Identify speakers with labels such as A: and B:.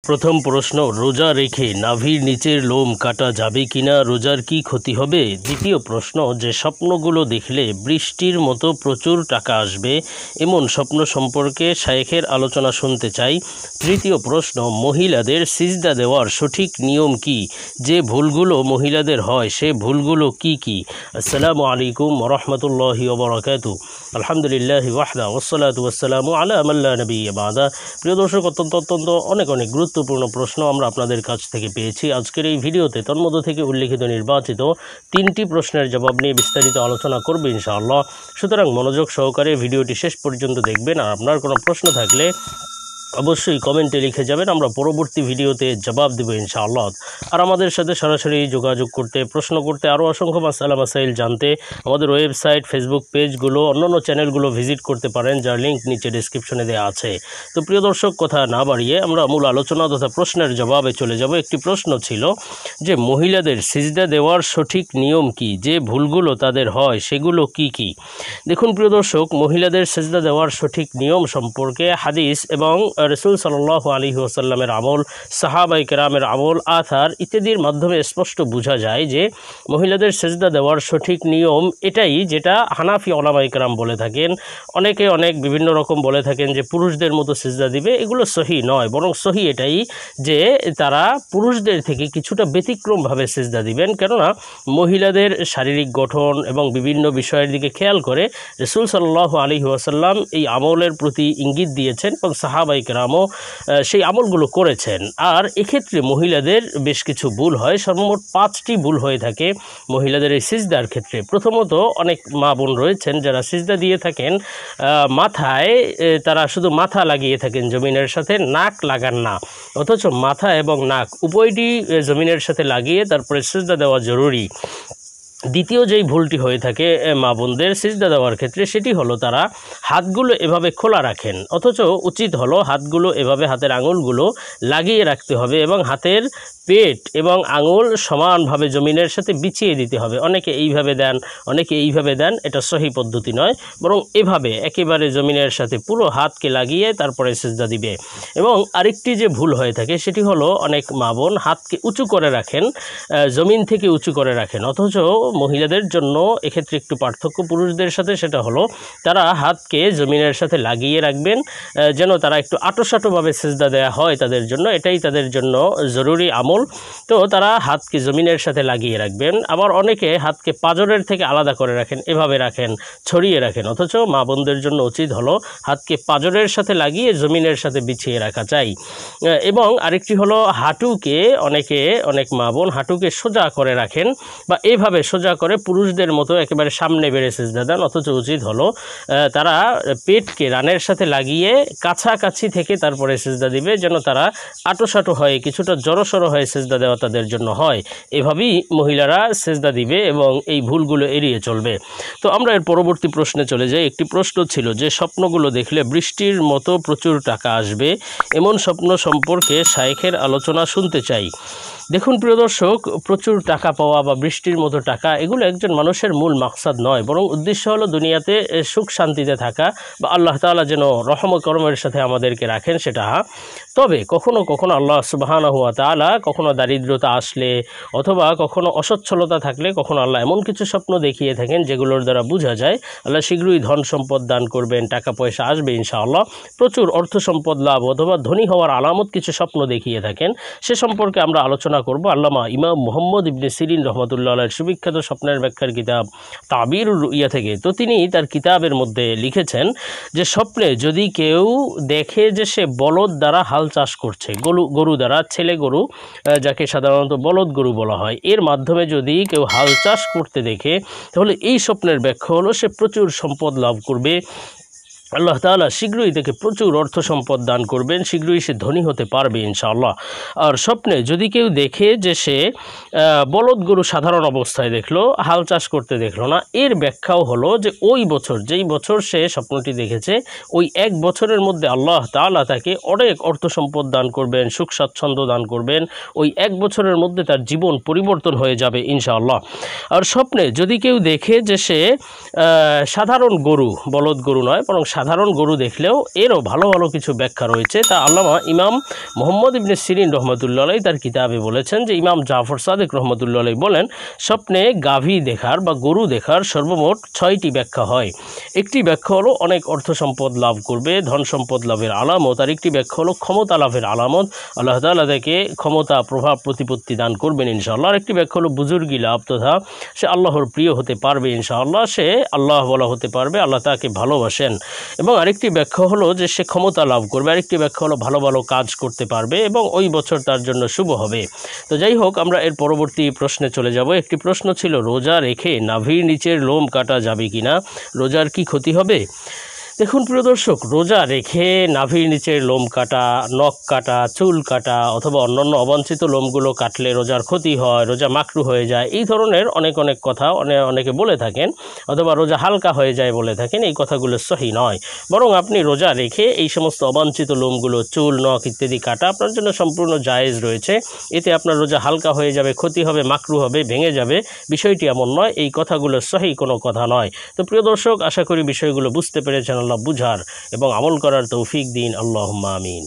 A: প্রথম প্রশ্ন, রোজা রেখে নাভির নিচের লোম কাটা যাবে কিনা, রোজার কি ক্ষতি হবে? দ্বিতীয় প্রশ্ন, যে স্বপ্নগুলো দেখলে বৃষ্টির মতো প্রচুর টাকা আসবে এমন স্বপ্ন সম্পর্কে শায়েখের আলোচনা শুনতে চাই। তৃতীয় প্রশ্ন, মহিলাদের সিজদা দেওয়ার সঠিক নিয়ম কি, যে ভুলগুলো মহিলাদের হয় সে ভুলগুলো কি কি? আসসালামু আলাইকুম ওয়া রাহমাতুল্লাহি ওয়া বারাকাতুহু। আলহামদুলিল্লাহি ওয়াহদা ওয়াসসালাতু ওয়াসসালামু আলা মান লা নাবিয়্যা বা'দা। প্রিয় দর্শক, অত্যন্ত অনেক গুরুত্বপূর্ণ প্রশ্ন আমরা আপনাদের কাছ থেকে পেয়েছি। আজকের এই ভিডিওতে তন্মধ্য থেকে উল্লেখিত নির্বাচিত 3টি প্রশ্নের জবাব নিয়ে বিস্তারিত আলোচনা করব ইনশাআল্লাহ। সুতরাং মনোযোগ সহকারে ভিডিওটি শেষ পর্যন্ত দেখবেন। আর আপনার কোনো প্রশ্ন থাকলে অবশ্যই কমেন্টে লিখে যাবেন, আমরা পরবর্তী ভিডিওতে জবাব দেব ইনশাআল্লাহ। আর আমাদের সাথে সরাসরি যোগাযোগ করতে, প্রশ্ন করতে, আরও অসংখ্য মাসালা মাসাইল জানতে আমাদের ওয়েবসাইট, ফেসবুক পেজগুলো, অন্যান্য চ্যানেলগুলো ভিজিট করতে পারেন, যার লিঙ্ক নিচে ডেসক্রিপশনে দেওয়া আছে। তো প্রিয় দর্শক, কথা না বাড়িয়ে আমরা মূল আলোচনা তথা প্রশ্নের জবাবে চলে যাব। একটি প্রশ্ন ছিল যে মহিলাদের সিজদা দেওয়ার সঠিক নিয়ম কি, যে ভুলগুলো তাদের হয় সেগুলো কি কি? দেখুন প্রিয় দর্শক, মহিলাদের সিজদা দেওয়ার সঠিক নিয়ম সম্পর্কে হাদিস এবং রাসূল সাল্লাল্লাহু আলাইহি ওয়াসাল্লামের আমল, সাহাবায়ে কেরামের আমল, আথার ইত্যাদির মাধ্যমে স্পষ্ট বোঝা যায় যে মহিলাদের সিজদা দেওয়ার সঠিক নিয়ম এটাই, যেটা হানাফি উলামায়ে কেরাম বলে থাকেন। অনেকে বিভিন্ন রকম বলে থাকেন যে পুরুষদের মতো সিজদা দিবে, এগুলো সহি নয়, বরং সহি এটাই যে তারা পুরুষদের থেকে কিছুটা ব্যতিক্রমভাবে সিজদা দিবেন। কেননা মহিলাদের শারীরিক গঠন এবং বিভিন্ন বিষয়ের দিকে খেয়াল করে রাসূল সাল্লাল্লাহু আলাইহি ওয়াসাল্লাম এই আমলের প্রতি ইঙ্গিত দিয়েছেন এবং সাহাবায়ে কেরামও সেই আমলগুলো করেছেন। আর এক্ষেত্রে মহিলাদের বেশ কিছু ভুল হয়, সর্বমোট 5টি ভুল হয়ে থাকে মহিলাদের এই সিজদার ক্ষেত্রে। প্রথমত, অনেক মা বোন রয়েছেন যারা সিজদা দিয়ে থাকেন মাথায়, তারা শুধু মাথা লাগিয়ে থাকেন জমিনের সাথে, নাক লাগান না, অথচ মাথা এবং নাক উভয়টি জমিনের সাথে লাগিয়ে তারপরে সিজদা দেওয়া জরুরি। দ্বিতীয় যেই ভুলটি হয়ে থাকে মা বোনদের সিজদা দেওয়ার ক্ষেত্রে, সেটি হলো তারা হাতগুলো এভাবে খোলা রাখেন, অথচ উচিত হলো হাতগুলো এভাবে, হাতের আঙুলগুলো লাগিয়ে রাখতে হবে এবং হাতের পেট এবং আঙুল সমানভাবে জমিনের সাথে বিছিয়ে দিতে হবে। অনেকে এইভাবে দেন, অনেকে এইভাবে দেন, এটা সহি পদ্ধতি নয়, বরং এভাবে একেবারে জমিনের সাথে পুরো হাতকে লাগিয়ে তারপরে সিজদা দিবে। এবং আরেকটি যে ভুল হয়ে থাকে সেটি হলো অনেক মা বোন হাতকে উঁচু করে রাখেন, জমিন থেকে উঁচু করে রাখেন, অথচ মহিলাদের জন্য এক্ষেত্রে একটু পার্থক্য পুরুষদের সাথে, সেটা হলো তারা হাতকে জমিনের সাথে লাগিয়ে রাখবেন, যেন তারা একটু আঁটোসাঁটোভাবে সিজদা দেওয়া হয় তাদের জন্য, এটাই তাদের জন্য জরুরি আমল। তো তারা হাতকে জমিনের সাথে লাগিয়ে রাখবেন। আবার অনেকে হাতকে পাঁজরের থেকে আলাদা করে রাখেন, এভাবে রাখেন, ছড়িয়ে রাখেন, অথচ মা বোনদের জন্য উচিত হলো হাতকে পাঁজরের সাথে লাগিয়ে জমিনের সাথে বিছিয়ে রাখা চাই। এবং আরেকটি হলো হাঁটুকে, অনেক মা বোন হাঁটুকে সোজা করে রাখেন বা এইভাবে সোজা করে পুরুষদের মতো একেবারে সামনে বেড়ে সিজদা দেন, অথচ উচিত হলো তারা পেটকে রানের সাথে লাগিয়ে কাছাকাছি থেকে তারপরে সিজদা দিবে, যেন তারা আঁটোসাঁটো হয়ে কিছুটা জড়সড় হয়ে সিজদা দেওয়া তাদের জন্য হয়। এভাবেই মহিলারা সিজদা দিবে এবং এই ভুলগুলো এড়িয়ে চলবে। তো আমরা এর পরবর্তী প্রশ্নে চলে যাই। একটি প্রশ্ন ছিল যে স্বপ্নগুলো দেখলে বৃষ্টির মতো প্রচুর টাকা আসবে এমন স্বপ্ন সম্পর্কে শায়েখের আলোচনা শুনতে চাই। দেখুন প্রিয় দর্শক, প্রচুর টাকা পাওয়া বা বৃষ্টির মতো টাকা, এগুলো একজন মানুষের মূল মাকসাদ নয়, বরং উদ্দেশ্য হলো দুনিয়াতে সুখ শান্তিতে থাকা বা আল্লাহ তাআলা যেন রহম করমের সাথে আমাদেরকে রাখেন, সেটা। তবে কখনো কখনো আল্লাহ সুবহানাহু ওয়া তাআলা, কখনো দারিদ্রতা আসলে অথবা কখনো অসচ্ছলতা থাকলে, কখনো আল্লাহ এমন কিছু স্বপ্ন দেখিয়ে থাকেন যেগুলোর দ্বারা বোঝা যায় আল্লাহ শীঘ্রই ধন সম্পদ দান করবেন, টাকা পয়সা আসবে ইনশাআল্লাহ, প্রচুর অর্থ সম্পদ লাভ অথবা ধনী হওয়ার আলামত কিছু স্বপ্ন দেখিয়ে থাকেন। সে সম্পর্কে আমরা আলোচনা করব। আল্লামা ইমাম মুহাম্মদ ইবনে সিরিন রাহমাতুল্লাহ আলাইহির সুবিখ্যাত স্বপ্নের ব্যাখ্যার কিতাব তাবিরুর রুইয়া থেকে, তো তিনি তার কিতাবের মধ্যে লিখেছেন যে স্বপ্নে যদি কেউ দেখে যে সে বলদ দ্বারা হাল চাষ করছে, গরু দ্বারা, ছেলে গরু যাকে সাধারণত বলদ গরু বলা হয়, এর মাধ্যমে যদি কেউ হাল চাষ করতে দেখে, তাহলে এই স্বপ্নের ব্যাখ্যা হলো সে প্রচুর সম্পদ লাভ করবে, আল্লাহ তাআলা শীঘ্রই তাকে প্রচুর অর্থ সম্পদ দান করবেন, শীঘ্রই সে ধনী হতে পারবে ইনশাআল্লাহ। আর স্বপ্নে যদি কেউ দেখে যে সে বলদ গরু সাধারণ অবস্থায় দেখলো, হাল চাষ করতে দেখলো না, এর ব্যাখ্যাও হলো যে ওই বছর, যেই বছর সে স্বপ্নটি দেখেছে, ওই এক বছরের মধ্যে আল্লাহ তাআলা তাকে অনেক অর্থ সম্পদ দান করবেন, সুখ স্বাচ্ছন্দ্য দান করবেন, ওই এক বছরের মধ্যে তার জীবন পরিবর্তন হয়ে যাবে ইনশাআল্লাহ। আর স্বপ্নে যদি কেউ দেখে যে সে সাধারণ গরু, বলদ গরু নয় বরং সাধারণ গরু দেখলেও এরও ভালো ভালো কিছু ব্যাখ্যা রয়েছে। তা আল্লামা ইমাম মোহাম্মদ ইবনে সিরিন রহমতুল্লাহ আলাইহি তার কিতাবে বলেছেন যে ইমাম জাফর সাদিক রহমতুল্লাহ আলাইহি বলেন, স্বপ্নে গাভী দেখার বা গরু দেখার সর্বমোট 6টি ব্যাখ্যা হয়। একটি ব্যাখ্যা হলো অনেক অর্থ সম্পদ লাভ করবে, ধন সম্পদ লাভের আলামত। আর একটি ব্যাখ্যা হলো ক্ষমতা লাভের আলামত, আল্লাহ তাআলা তাকে ক্ষমতা প্রভাব প্রতিপত্তি দান করবেন ইনশাআল্লাহ। আর একটি ব্যাখ্যা হলো বুজুর্গি লাভ, তথা সে আল্লাহর প্রিয় হতে পারবে ইনশাআল্লাহ, সে আল্লাহ বলা হতে পারবে, আল্লাহ তাকে ভালোবাসেন। এবং আরেকটি ব্যাখ্যা হলো যে সে ক্ষমতা লাভ করবে। আরেকটি ব্যাখ্যা হলো ভালো ভালো কাজ করতে পারবে এবং ওই বছর তার জন্য শুভ হবে। তো যাই হোক, আমরা এর পরবর্তী প্রশ্নে চলে যাব। একটি প্রশ্ন ছিল, রোজা রেখে নাভির নিচের লোম কাটা যাবে কিনা, রোজার কি ক্ষতি হবে? দেখুন প্রিয় দর্শক, রোজা রেখে নাভির নিচের লোম কাটা, নখ কাটা, চুল কাটা অথবা অন্যান্য অবাঞ্ছিত লোমগুলো কাটলে রোজার ক্ষতি হয়, রোজা মাকরু হয়ে যায়, এই ধরনের অনেক কথা অনেকে বলে থাকেন, অথবা রোজা হালকা হয়ে যায় বলে থাকেন। এই কথাগুলো সহি নয়। বরং আপনি রোজা রেখে এই সমস্ত অবাঞ্ছিত লোমগুলো, চুল, নখ ইত্যাদি কাটা আপনার জন্য সম্পূর্ণ জায়েজ রয়েছে। এতে আপনার রোজা হালকা হয়ে যাবে, ক্ষতি হবে, মাকরু হবে, ভেঙে যাবে, বিষয়টি এমন নয়। এই কথাগুলো সহি কোনো কথা নয়। তো প্রিয় দর্শক, আশা করি বিষয়গুলো বুঝতে পেরেছেন। আল্লাহ বুঝার এবং আমল করার তৌফিক দিন। আল্লাহুম্মা আমিন।